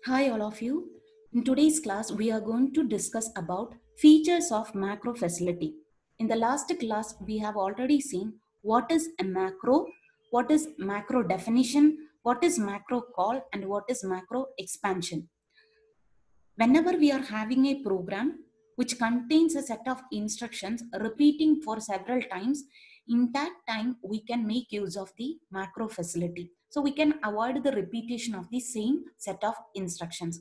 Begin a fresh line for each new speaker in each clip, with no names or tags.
Hi all of you. In today's class, we are going to discuss about features of macro facility. In the last class, we have already seen what is a macro, what is macro definition, what is macro call, and what is macro expansion. Whenever we are having a program which contains a set of instructions repeating for several times, in that time we can make use of the macro facility. So we can avoid the repetition of the same set of instructions.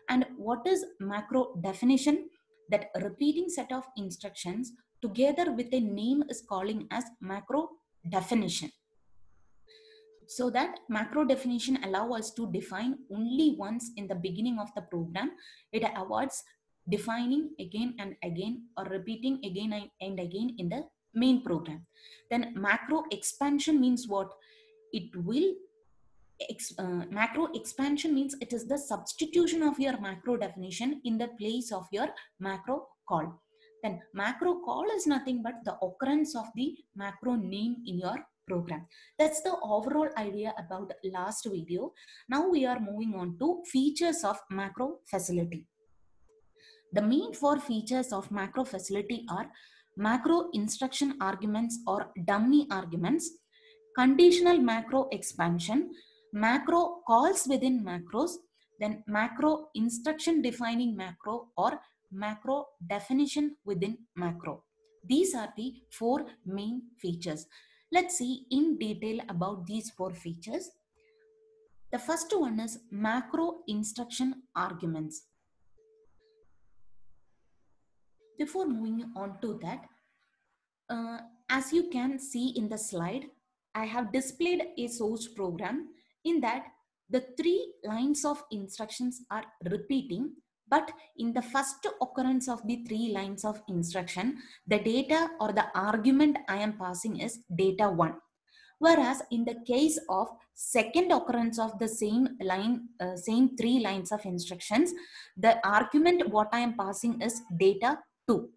And what is macro definition? That repeating set of instructions together with a name is calling as macro definition. So that macro definition allow us to define only once in the beginning of the program. It avoids defining again and again or repeating again and again in the main program. Then macro expansion means what? It will macro expansion means it is the substitution of your macro definition in the place of your macro call. Then macro call is nothing but the occurrence of the macro name in your program. That's the overall idea about last video. Now we are moving on to features of macro facility. The main four features of macro facility are macro instruction arguments or dummy arguments, conditional macro expansion, macro calls within macros, then macro instruction defining macro or macro definition within macro. These are the four main features. Let's see in detail about these four features. The first one is macro instruction arguments. Before moving on to that, uh, as you can see in the slide, I have displayed a source program. In that, the three lines of instructions are repeating, but in the first occurrence of the three lines of instruction, the data or the argument I am passing is data 1. Whereas in the case of second occurrence of the same line, same three lines of instructions, the argument what I am passing is data 2.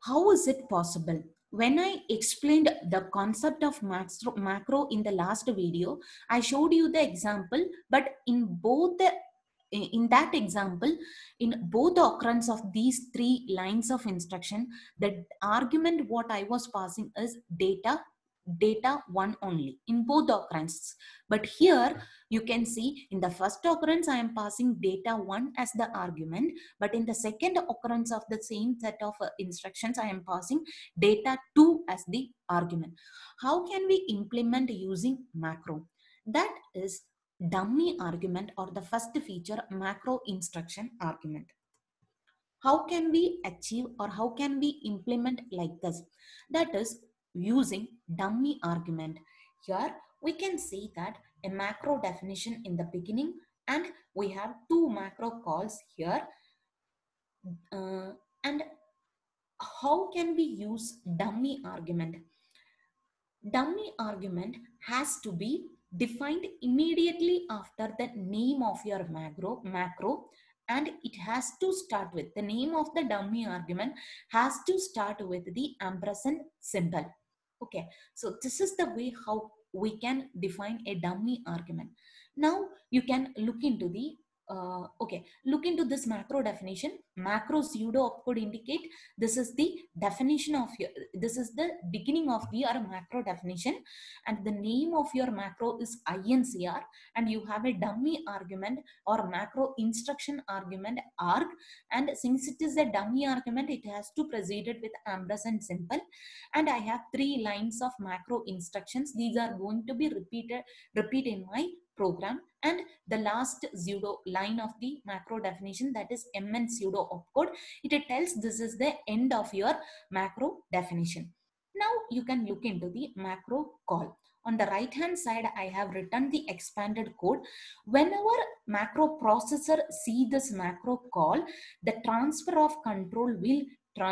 How is it possible? When I explained the concept of macro in the last video, I showed you the example, but in that example, in both the occurrence of these three lines of instruction, the argument what I was passing is data 1 only in both the occurrences. But here you can see in the first occurrence I am passing data 1 as the argument, but in the second occurrence of the same set of instructions I am passing data 2 as the argument. How can we implement using macro? That is dummy argument, or the first feature, macro instruction argument. How can we achieve or how can we implement like this? That is using dummy argument. Here we can see that a macro definition in the beginning, and we have two macro calls here. And how can we use dummy argument? Dummy argument has to be defined immediately after the name of your macro, and it has to start with the name of the dummy argument has to start with the ampersand symbol. Okay, so this is the way how we can define a dummy argument. Now you can look into the look into this macro definition. Macro pseudo opcode indicate this is the definition of your, this is the beginning of your macro definition, and the name of your macro is incr, and you have a dummy argument or macro instruction argument arg, and since it is a dummy argument, it has to preceded with ampersand symbol, and I have three lines of macro instructions. These are going to be repeat in my program, and the last pseudo line of the macro definition, that is mn pseudo opcode, it tells this is the end of your macro definition. Now you can look into the macro call. On the right hand side, I have written the expanded code. Whenever macro processor see this macro call, the transfer of control will the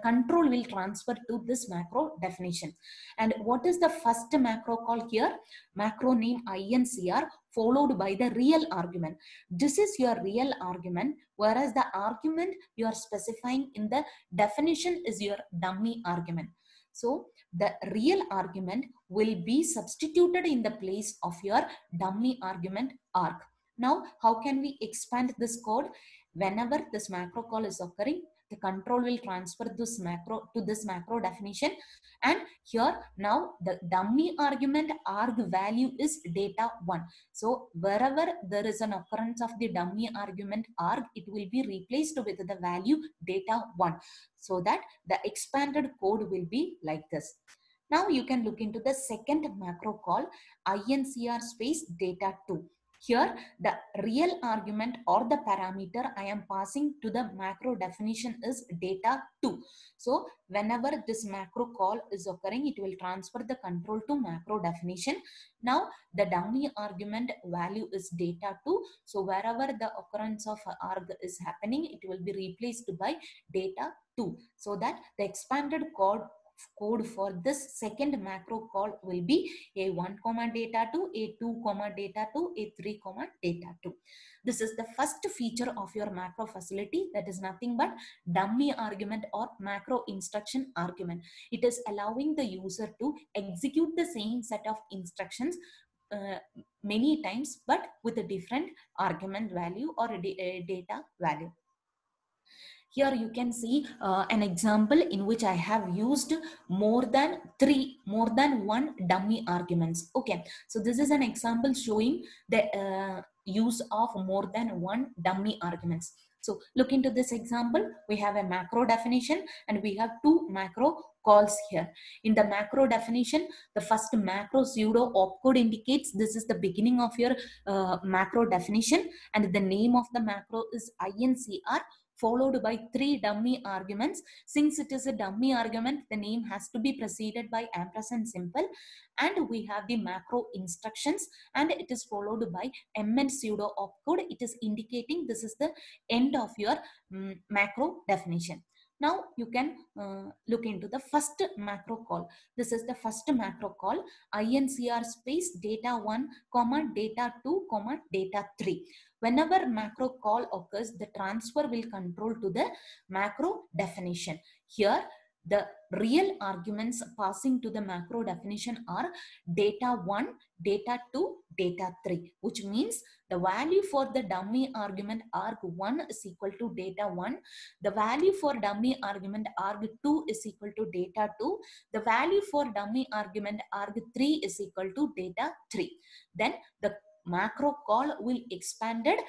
control will transfer to this macro definition. And what is the first macro call here? Macro name incr followed by the real argument. This is your real argument, whereas the argument you are specifying in the definition is your dummy argument. So the real argument will be substituted in the place of your dummy argument arg. Now, how can we expand this code? Whenever this macro call is occurring, the control will transfer this macro to this macro definition, and here now the dummy argument arg value is data 1. So wherever there is an occurrence of the dummy argument arg, it will be replaced with the value data 1, so that the expanded code will be like this. Now you can look into the second macro call, incr space data 2. Here the real argument or the parameter I am passing to the macro definition is data 2. So whenever this macro call is occurring, it will transfer the control to macro definition. Now the dummy argument value is data 2. So wherever the occurrence of arg is happening, it will be replaced by data 2, so that the expanded code for this second macro call will be a1 comma data 2, a2 comma data 2, a3 comma data 2. This is the first feature of your macro facility, that is nothing but dummy argument or macro instruction argument. It is allowing the user to execute the same set of instructions many times, but with a different argument value or a data value. Here you can see an example in which I have used more than one dummy arguments. Okay, so this is an example showing the use of more than one dummy arguments. So look into this example. We have a macro definition and we have two macro calls here. In the macro definition, the first macro pseudo opcode indicates this is the beginning of your macro definition, and the name of the macro is incr, followed by 3 dummy arguments. Since it is a dummy argument, the name has to be preceded by ampersand symbol, and we have the macro instructions, and it is followed by mn pseudo opcode. It is indicating this is the end of your macro definition. Now you can look into the first macro call. This is the first macro call, incr space data 1 comma data 2 comma data 3. Whenever macro call occurs, the transfer will control to the macro definition. Here the real arguments passing to the macro definition are data 1, data 2, data 3, which means the value for the dummy argument arg1 is equal to data 1. The value for dummy argument arg2 is equal to data 2. The value for dummy argument arg3 is equal to data 3. Then the macro call will expanded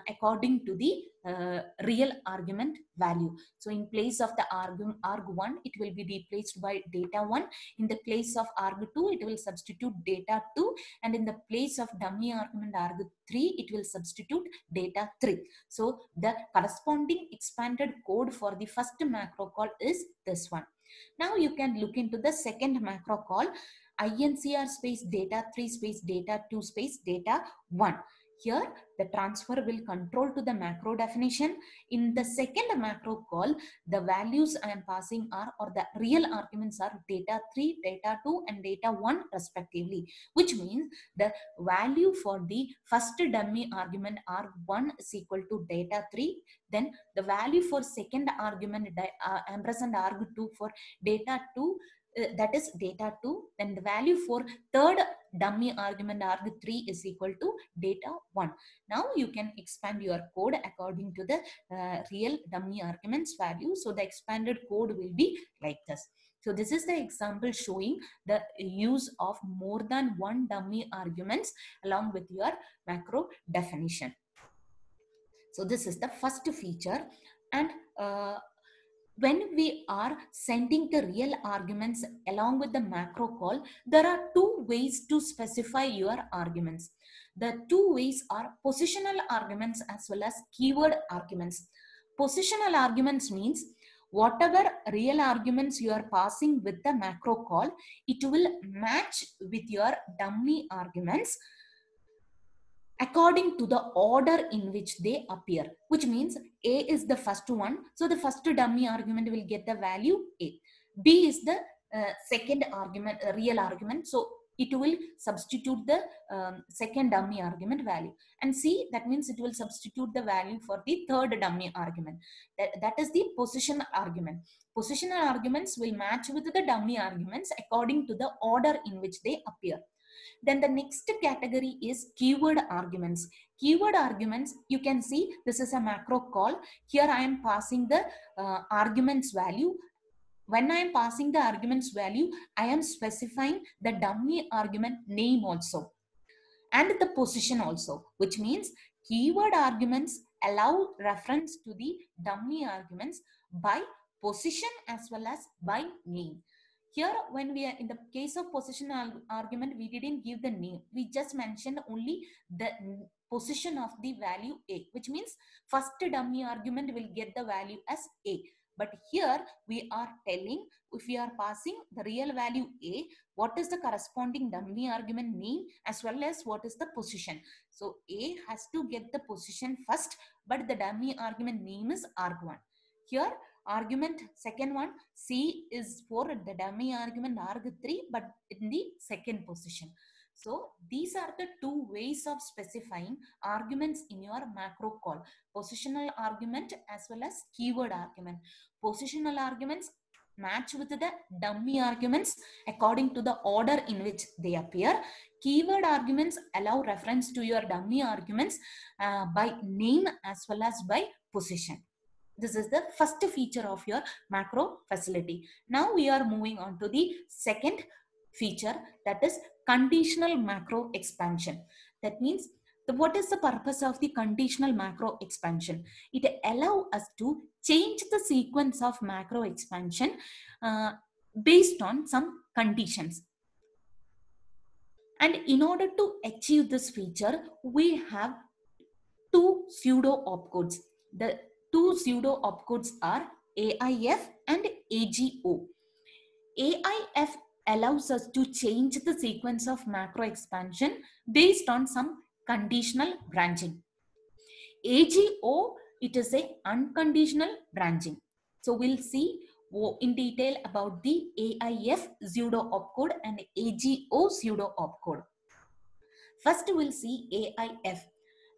according to the real argument value. So in place of the arg1, it will be replaced by data 1. In the place of arg2, it will substitute data 2. And in the place of dummy argument arg3, it will substitute data 3. So the corresponding expanded code for the first macro call is this one. Now you can look into the second macro call, incr space data 3 space data 2 space data 1. Here the transfer will control to the macro definition. In the second macro call, the values I am passing are, or the real arguments are data 3, data 2 and data 1 respectively, which means the value for the first dummy argument arg1 is equal to data 3. Then the value for second argument ampersand arg2 for data 2, that is data 2. Then the value for third dummy argument arg3 is equal to data 1. Now you can expand your code according to the real dummy arguments value. So the expanded code will be like this. So this is the example showing the use of more than one dummy arguments along with your macro definition. So this is the first feature. And when we are sending the real arguments along with the macro call, there are two ways to specify your arguments. The two ways are positional arguments as well as keyword arguments. Positional arguments means whatever real arguments you are passing with the macro call, it will match with your dummy arguments according to the order in which they appear, which means A is the first one. So the first dummy argument will get the value A. B is the second argument, real argument. So it will substitute the second dummy argument value. And C, that means it will substitute the value for the third dummy argument. That is the position argument. Positional arguments will match with the dummy arguments according to the order in which they appear. Then the next category is keyword arguments. Keyword arguments, you can see this is a macro call. Here I am passing the arguments value. When I am passing the arguments value, I am specifying the dummy argument name also and the position also, which means keyword arguments allow reference to the dummy arguments by position as well as by name. Here, when we are in the case of position argument, we didn't give the name. We just mentioned only the position of the value A, which means first dummy argument will get the value as A. But here we are telling, if we are passing the real value A, what is the corresponding dummy argument name as well as what is the position. So A has to get the position first, but the dummy argument name is arg1. Here argument second one, C is for the dummy argument arg3, but in the second position. So these are the two ways of specifying arguments in your macro call: positional argument as well as keyword argument. Positional arguments match with the dummy arguments according to the order in which they appear. Keyword arguments allow reference to your dummy arguments by name as well as by position. This is the first feature of your macro facility. Now we are moving on to the second feature, that is conditional macro expansion. That means what is the purpose of the conditional macro expansion? It allows us to change the sequence of macro expansion based on some conditions. And in order to achieve this feature, we have two pseudo opcodes. The two pseudo opcodes are AIF and AGO. AIF allows us to change the sequence of macro expansion based on some conditional branching. AGO, it is a unconditional branching. So we'll see in detail about the AIF pseudo opcode and AGO pseudo opcode. First we'll see AIF.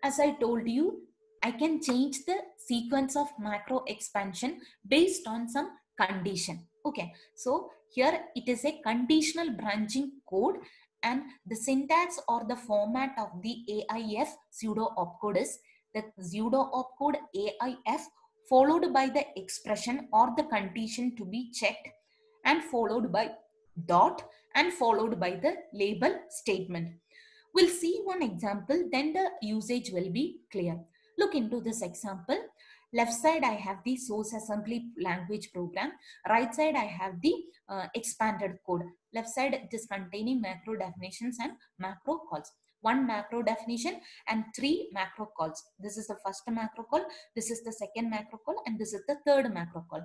As I told you, I can change the sequence of macro expansion based on some condition. Okay, so here it is a conditional branching code, and the syntax or the format of the AIF pseudo opcode is the pseudo opcode AIF followed by the expression or the condition to be checked, and followed by dot, and followed by the label statement. We'll see one example, then the usage will be clear. Look into this example. Left side, I have the source assembly language program. Right side, I have the expanded code. Left side, it is containing macro definitions and macro calls. One macro definition and three macro calls. This is the first macro call, this is the second macro call, and this is the third macro call.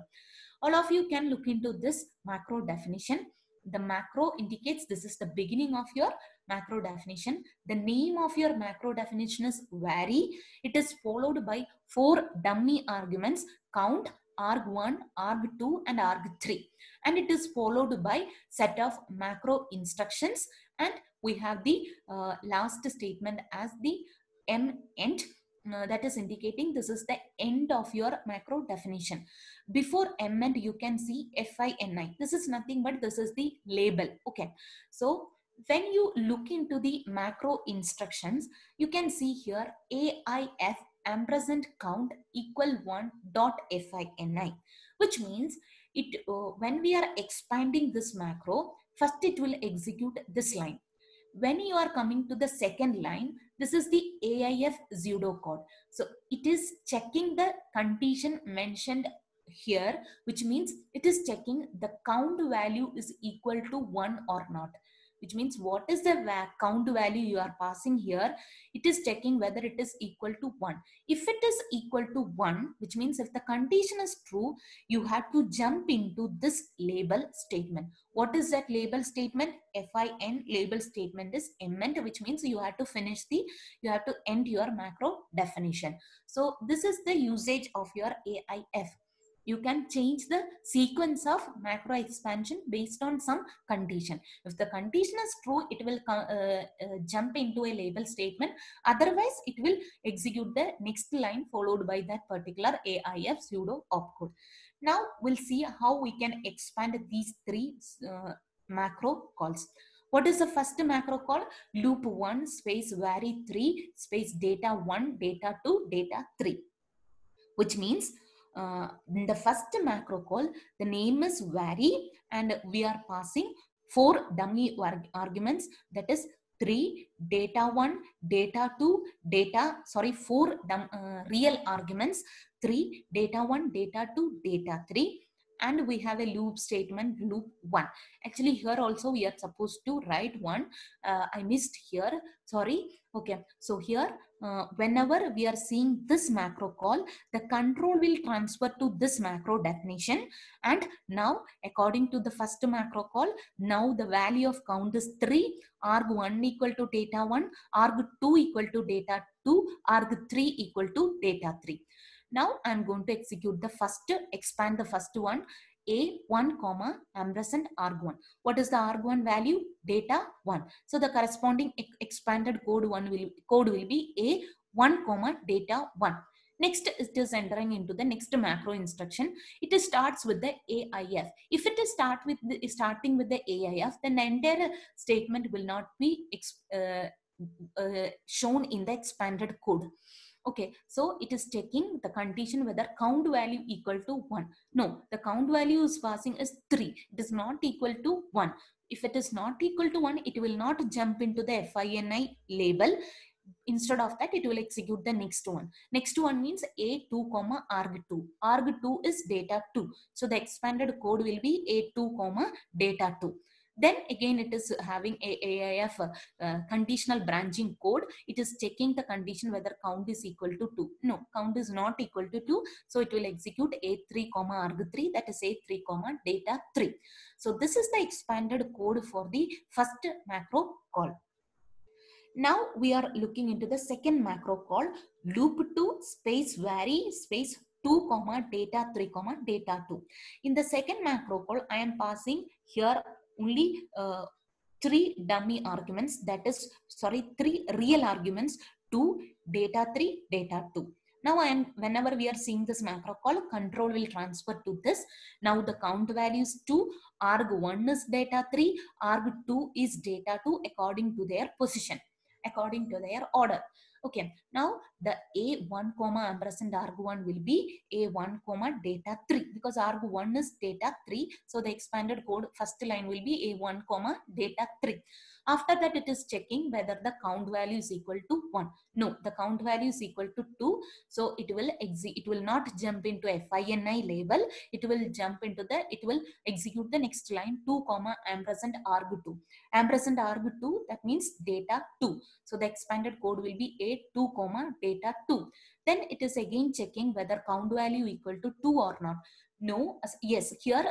All of you can look into this macro definition. The macro indicates this is the beginning of your macro definition. The name of your macro definition is vary. It is followed by 4 dummy arguments: count, arg1, arg2, and arg3. And it is followed by set of macro instructions. And we have the last statement as the end. That is indicating this is the end of your macro definition. Before end you can see FINI. This is nothing but this is the label. Okay, so when you look into the macro instructions, you can see here AIF ampersand count equal 1 dot FINI, which means it when we are expanding this macro, first it will execute this line. When you are coming to the second line, this is the AIF pseudo code. So it is checking the condition mentioned here, which means it is checking the count value is equal to 1 or not. Which means what is the count value you are passing here, it is checking whether it is equal to 1. If it is equal to 1, which means if the condition is true, you have to jump into this label statement. What is that label statement? FIN label statement is end, which means you have to finish you have to end your macro definition. So this is the usage of your AIF. you can change the sequence of macro expansion based on some condition. If the condition is true, it will jump into a label statement. Otherwise, it will execute the next line followed by that particular AIF pseudo opcode. Now we'll see how we can expand these three macro calls. What is the first macro call? Loop 1 space vary 3 space data 1, data 2, data 3. Which means in the first macro call, the name is vary and we are passing 4 dummy arguments, that is 3, data 1, data 2, 4 real arguments, 3, data 1, data 2, data 3. And we have a loop statement, loop 1. Actually, here also we are supposed to write one. I missed here. Sorry. Okay. So here, whenever we are seeing this macro call, the control will transfer to this macro definition. And now, according to the first macro call, now the value of count is 3, arg1 equal to data 1, arg2 equal to data 2, arg3 equal to data 3. Now I'm going to execute the first, expand the first one, A1 comma ampersand arg1. What is the arg1 value? Data 1. So the corresponding expanded code will be A1 comma data 1. Next, it is entering into the next macro instruction. It starts with the AIF. If it is starting with the AIF, then the entire statement will not be shown in the expanded code. Okay, so it is checking the condition whether count value equal to 1. No, the count value is passing is 3. It is not equal to 1. If it is not equal to 1, it will not jump into the FINI label. Instead of that, it will execute the next one. Next one means A2 comma arg2. Arg2 is data 2. So the expanded code will be A2 comma data 2. Then again, it is having a AIF conditional branching code. It is checking the condition whether count is equal to 2. No, count is not equal to 2. So it will execute A3 comma arg3, that is A3 comma data 3. So this is the expanded code for the first macro call. Now we are looking into the second macro called loop 2 space vary space 2 comma data 3 comma data 2. In the second macro call, I am passing here only 3 dummy arguments, that is, sorry, 3 real arguments, 2, data 3, data 2. Now whenever we are seeing this macro call, control will transfer to this. Now the count value is 2, arg1 is data 3, arg2 is data 2 according to their position, according to their order. Okay, now the A1 comma ampersand arg1 will be A1 comma data 3 because arg1 is data 3. So the expanded code first line will be A1 comma data 3. After that, it is checking whether the count value is equal to 1. No, the count value is equal to 2. So it will not jump into FINI label. It will execute the next line 2 comma ampersand arg2. Ampersand arg2, that means data 2. So the expanded code will be A2 comma data 2. Then it is again checking whether count value equal to 2 or not. No, yes, here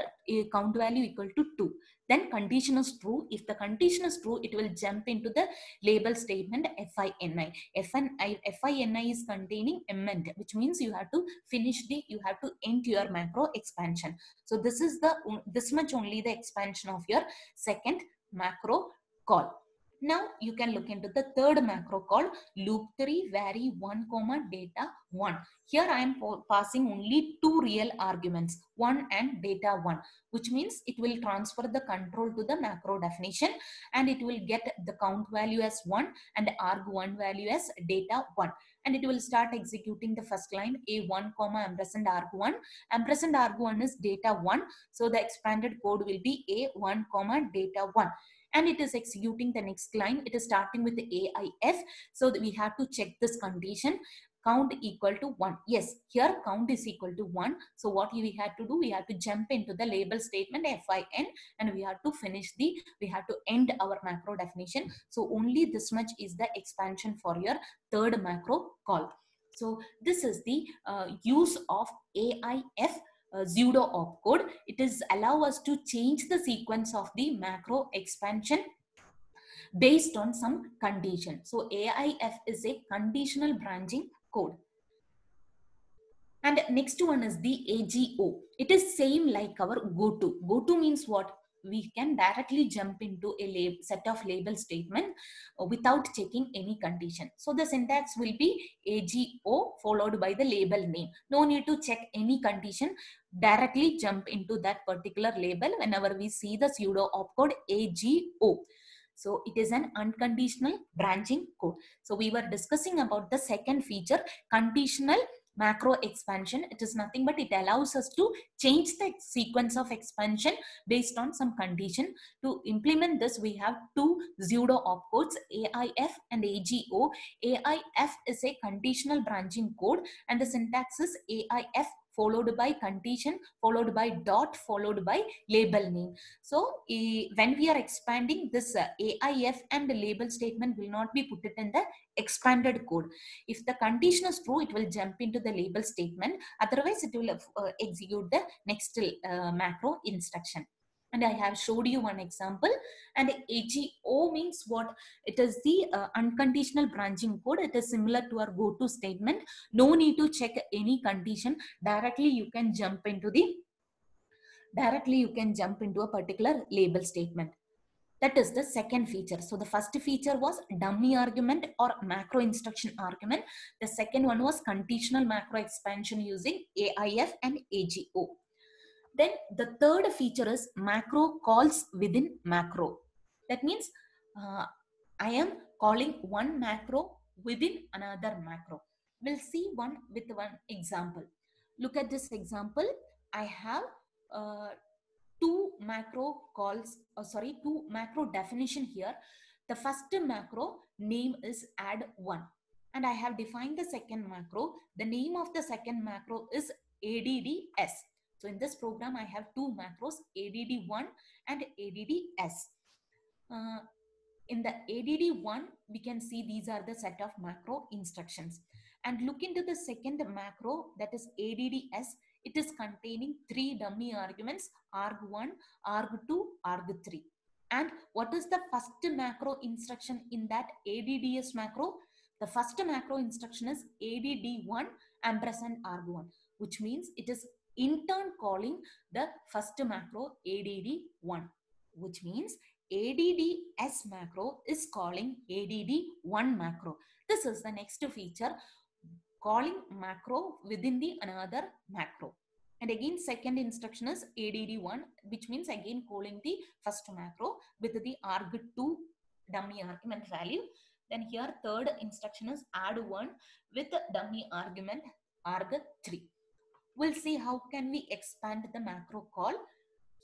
count value equal to 2. Then condition is true. If the condition is true, it will jump into the label statement FINI. FINI is containing emend, which means you have to end your macro expansion. So this much only the expansion of your second macro call. Now you can look into the third macro called loop 3 vary 1 comma data 1. Here I am passing only 2 real arguments, 1 and data 1, which means it will transfer the control to the macro definition and it will get the count value as 1 and arg1 value as data 1. And it will start executing the first line A1 comma ampersand arg1. Ampersand arg1 is data 1. So the expanded code will be A1 comma data 1. And it is executing the next line. It is starting with the AIF. So we have to check this condition. Count equal to 1. Yes, here count is equal to 1. So what we had to do, we have to jump into the label statement FIN and we have to end our macro definition. So only this much is the expansion for your third macro call. So this is the use of AIF pseudo opcode. It is allow us to change the sequence of the macro expansion based on some condition. So AIF is a conditional branching code. And next one is the AGO. It is same like our go-to. Go-to means what? We can directly jump into a set of label statement without checking any condition. So the syntax will be AGO followed by the label name. No need to check any condition. Directly jump into that particular label whenever we see the pseudo opcode AGO. So it is an unconditional branching code. So we were discussing about the second feature, conditional macro expansion. It is nothing but it allows us to change the sequence of expansion based on some condition. To implement this, we have two pseudo opcodes, AIF and AGO. AIF is a conditional branching code and the syntax is AIF followed by condition followed by dot followed by label name. So when we are expanding this AIF and the label statement will not be put it in the expanded code. If the condition is true, it will jump into the label statement. Otherwise, it will execute the next macro instruction. And I have showed you one example. And AGO means what? It is the unconditional branching code. It is similar to our go-to statement. No need to check any condition. Directly you can jump into a particular label statement. That is the second feature. So the first feature was dummy argument or macro instruction argument. The second one was conditional macro expansion using AIF and AGO. Then the third feature is macro calls within macro. That means I am calling one macro within another macro. We'll see one with one example. Look at this example. I have uh, two macro calls, two macro definition here. The first macro name is add1 and I have defined the second macro. The name of the second macro is ADDS. So in this program, I have two macros, ADD1 and ADDS. In the ADD1, we can see these are the set of macro instructions. And look into the second macro, that is ADDS. It is containing three dummy arguments, arg1, arg2, arg3. And what is the first macro instruction in that ADDS macro? The first macro instruction is ADD1 ampersand arg1, which means it is in turn calling the first macro ADD1, which means ADDS macro is calling ADD1 macro. This is the next feature, calling macro within the another macro. And again, second instruction is ADD1, which means again calling the first macro with the arg2 dummy argument value. Then here third instruction is add1 with dummy argument arg3. We'll see how can we expand the macro call.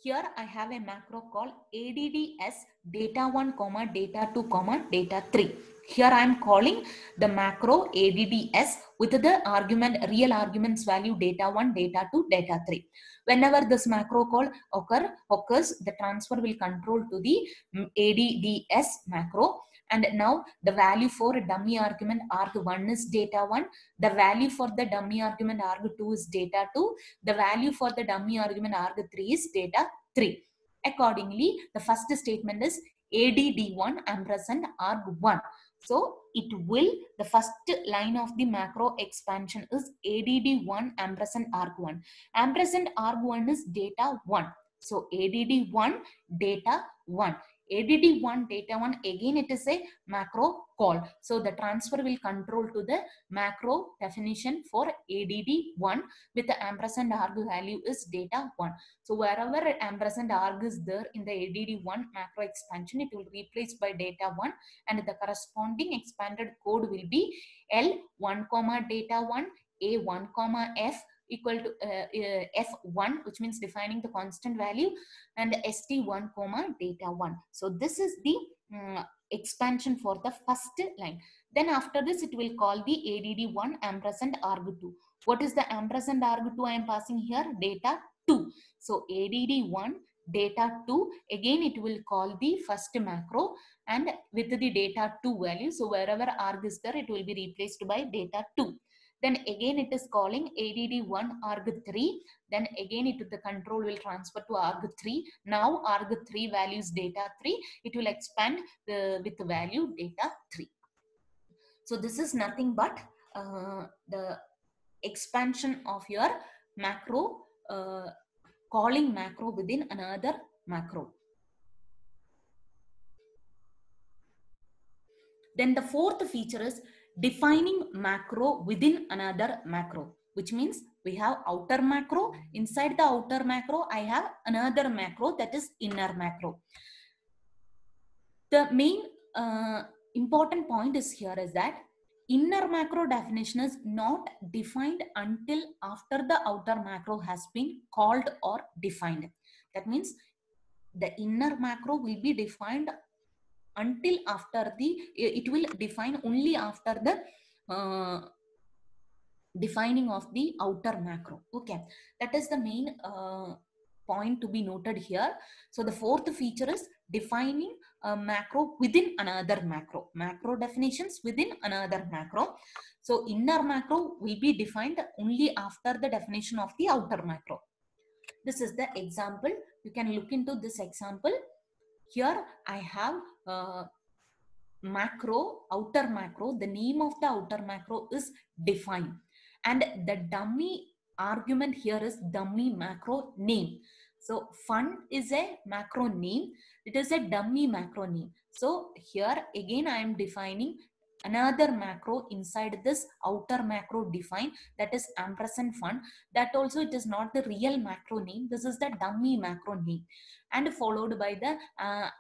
Here I have a macro called ADDS data1 comma data2 comma data3. Here I am calling the macro ADDS with the argument, real arguments value data1, data2, data3. Whenever this macro call occurs, the transfer will control to the ADDS macro. And now the value for dummy argument arg1 is data1. The value for the dummy argument arg2 is data2. The value for the dummy argument arg3 is data3. Accordingly, the first statement is ADD1 ampersand arg1. So it will, the first line of the macro expansion is ADD1 ampersand arg1. Ampersand arg1 is data1. So ADD1 data1. ADD1 data1, again it is a macro call. So the transfer will control to the macro definition for ADD1 with the ampersand arg value is data1. So wherever ampersand arg is there in the ADD1 macro expansion, it will replace by data1 and the corresponding expanded code will be L1 comma data1 A1 comma F equal to F1, which means defining the constant value, and st1 comma data1. So this is the expansion for the first line. Then after this, it will call the ADD1 ampersand arg2. What is the ampersand arg2 I am passing here? Data2. So ADD1 data2, again it will call the first macro and with the data2 value. So wherever arg is there, it will be replaced by data2. Then again it is calling ADD1 arg3. Then again the control will transfer to arg3. Now arg3 value is data3. It will expand with the value data3. So this is nothing but the expansion of your macro, calling macro within another macro. Then the fourth feature is defining macro within another macro, which means we have outer macro. Inside the outer macro, I have another macro, that is inner macro. The main important point is here is that inner macro definition is not defined until after the outer macro has been called or defined. That means the inner macro will be defined until after it will define only after the defining of the outer macro. Okay, that is the main point to be noted here. So the fourth feature is defining a macro within another macro. Macro definitions within another macro. So inner macro will be defined only after the definition of the outer macro. This is the example. You can look into this example. Here I have macro, outer macro. The name of the outer macro is define, and the dummy argument here is dummy macro name. So fun is a macro name, it is a dummy macro name. So here again I am defining another macro inside this outer macro define, that is ampersand fun. That also it is not the real macro name, this is the dummy macro name, and followed by the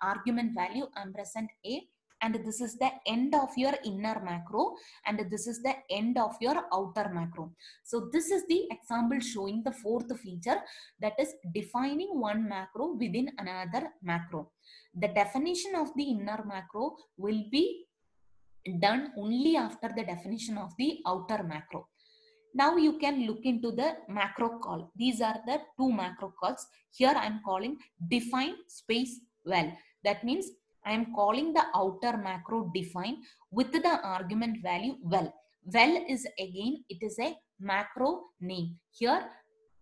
argument value ampersand a, and this is the end of your inner macro, and this is the end of your outer macro. So this is the example showing the fourth feature, that is defining one macro within another macro. The definition of the inner macro will be done only after the definition of the outer macro. Now you can look into the macro call. These are the two macro calls. Here I am calling define space well. That means I am calling the outer macro define with the argument value well. Well is again, it is a macro name. Here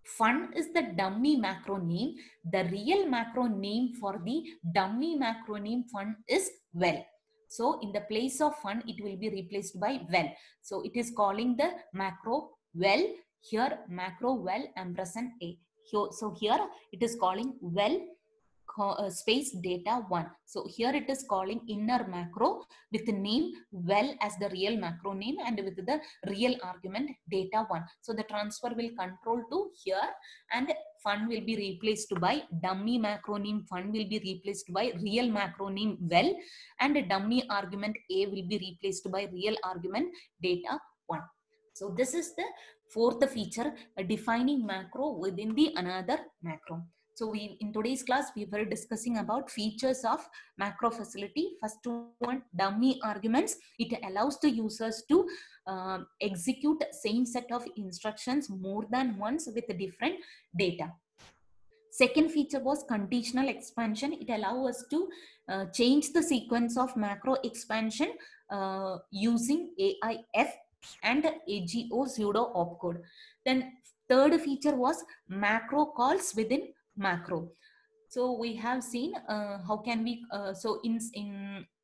fun is the dummy macro name. The real macro name for the dummy macro name fun is well. So in the place of fun, it will be replaced by well. So it is calling the macro well. Here macro well ampersand a. So here it is calling well space data 1. So here it is calling inner macro with the name well as the real macro name and with the real argument data 1. So the transfer will control to here, and fun will be replaced by dummy macro name fun will be replaced by real macro name well, and dummy argument a will be replaced by real argument data 1. So this is the fourth feature, defining macro within the another macro. So in today's class, we were discussing about features of macro facility. First one, dummy arguments. It allows the users to execute same set of instructions more than once with different data. Second feature was conditional expansion. It allows us to change the sequence of macro expansion using AIF and AGO pseudo opcode. Then third feature was macro calls within macro. So we have seen how can we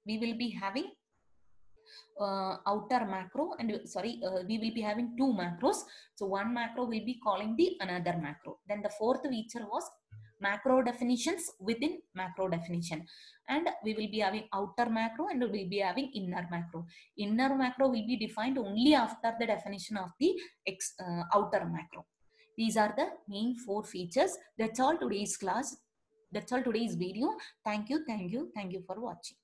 we will be having outer macro, and we will be having two macros. So one macro will be calling the another macro. Then the fourth feature was macro definitions within macro definition, and we will be having outer macro and we will be having inner macro. Inner macro will be defined only after the definition of the outer macro. These are the main four features. That's all today's class. That's all today's video. Thank you for watching.